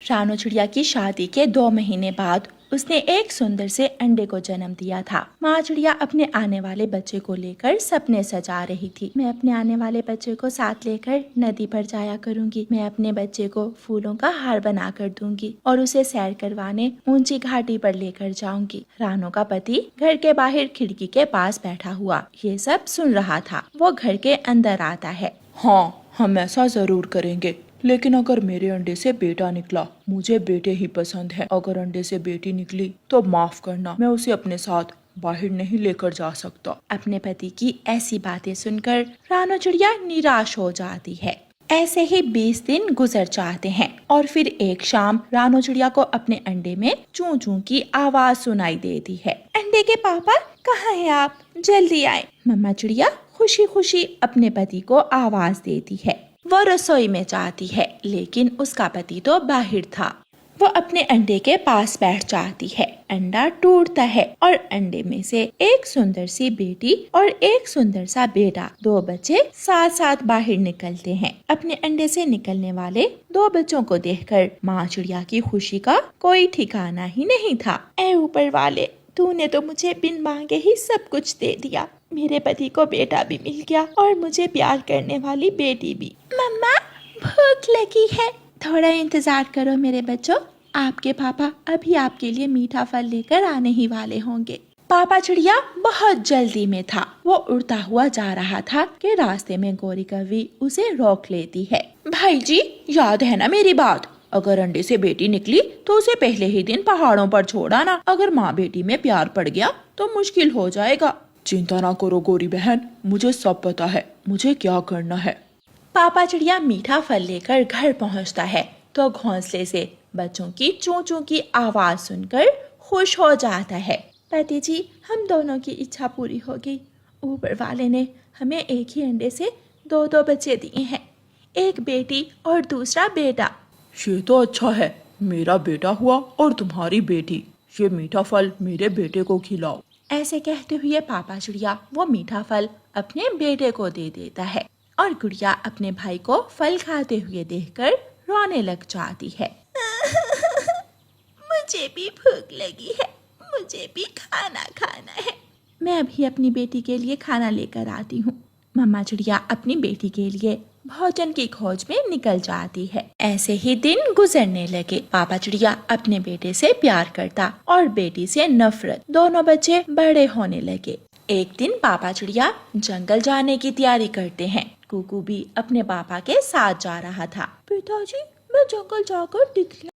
रानो चिड़िया की शादी के 2 महीने बाद उसने एक सुंदर से अंडे को जन्म दिया था। माँ चिड़िया अपने आने वाले बच्चे को लेकर सपने सजा रही थी। मैं अपने आने वाले बच्चे को साथ लेकर नदी पर जाया करूंगी। मैं अपने बच्चे को फूलों का हार बना कर दूंगी और उसे सैर करवाने ऊंची घाटी पर लेकर जाऊंगी। रानो का पति घर के बाहर खिड़की के पास बैठा हुआ ये सब सुन रहा था। वो घर के अंदर आता है। हाँ, हम ऐसा जरूर करेंगे, लेकिन अगर मेरे अंडे से बेटा निकला, मुझे बेटे ही पसंद है। अगर अंडे से बेटी निकली तो माफ करना, मैं उसे अपने साथ बाहर नहीं लेकर जा सकता। अपने पति की ऐसी बातें सुनकर रानो चिड़िया निराश हो जाती है। ऐसे ही 20 दिन गुजर जाते हैं और फिर एक शाम रानो चिड़िया को अपने अंडे में चूं चूं की आवाज सुनाई देती है। अंडे के पापा, कहाँ हैं आप? जल्दी आए। मम्मा चिड़िया खुशी खुशी अपने पति को आवाज देती है। वो रसोई में जाती है, लेकिन उसका पति तो बाहर था। वो अपने अंडे के पास बैठ जाती है। अंडा टूटता है और अंडे में से एक सुंदर सी बेटी और एक सुंदर सा बेटा, 2 बच्चे साथ साथ बाहर निकलते हैं। अपने अंडे से निकलने वाले 2 बच्चों को देखकर माँ चिड़िया की खुशी का कोई ठिकाना ही नहीं था। ऐ ऊपर वाले, तूने तो मुझे बिन मांगे ही सब कुछ दे दिया। मेरे पति को बेटा भी मिल गया और मुझे प्यार करने वाली बेटी भी। मम्मा, भूख लगी है, थोड़ा इंतजार करो मेरे बच्चों, आपके पापा अभी आपके लिए मीठा फल लेकर आने ही वाले होंगे। पापा चिड़िया बहुत जल्दी में था। वो उड़ता हुआ जा रहा था कि रास्ते में गौरी कौवी उसे रोक लेती है। भाई जी, याद है ना मेरी बात? अगर अंडे से बेटी निकली तो उसे पहले ही दिन पहाड़ों पर छोड़ आना। अगर माँ बेटी में प्यार पड़ गया तो मुश्किल हो जाएगा। चिंता ना करो गौरी बहन, मुझे सब पता है, मुझे क्या करना है। पापा चिड़िया मीठा फल लेकर घर पहुंचता है तो घोंसले से बच्चों की चूं चूं की आवाज सुनकर खुश हो जाता है। पति जी, हम दोनों की इच्छा पूरी हो गई। ऊपर वाले ने हमें एक ही अंडे से 2 बच्चे दिए हैं, एक बेटी और दूसरा बेटा। ये तो अच्छा है, मेरा बेटा हुआ और तुम्हारी बेटी। ये मीठा फल मेरे बेटे को खिलाओ। ऐसे कहते हुए पापा चिड़िया वो मीठा फल अपने बेटे को दे देता है और गुड़िया अपने भाई को फल खाते हुए देखकर रोने लग जाती है। मुझे भी भूख लगी है, मुझे भी खाना खाना है। मैं अभी अपनी बेटी के लिए खाना लेकर आती हूँ। मम्मा चिड़िया अपनी बेटी के लिए भोजन की खोज में निकल जाती है। ऐसे ही दिन गुजरने लगे। पापा चिड़िया अपने बेटे से प्यार करता और बेटी से नफरत। दोनों बच्चे बड़े होने लगे। एक दिन पापा चिड़िया जंगल जाने की तैयारी करते हैं। कुकू भी अपने पापा के साथ जा रहा था। पिताजी, मैं जंगल जाकर तितलियां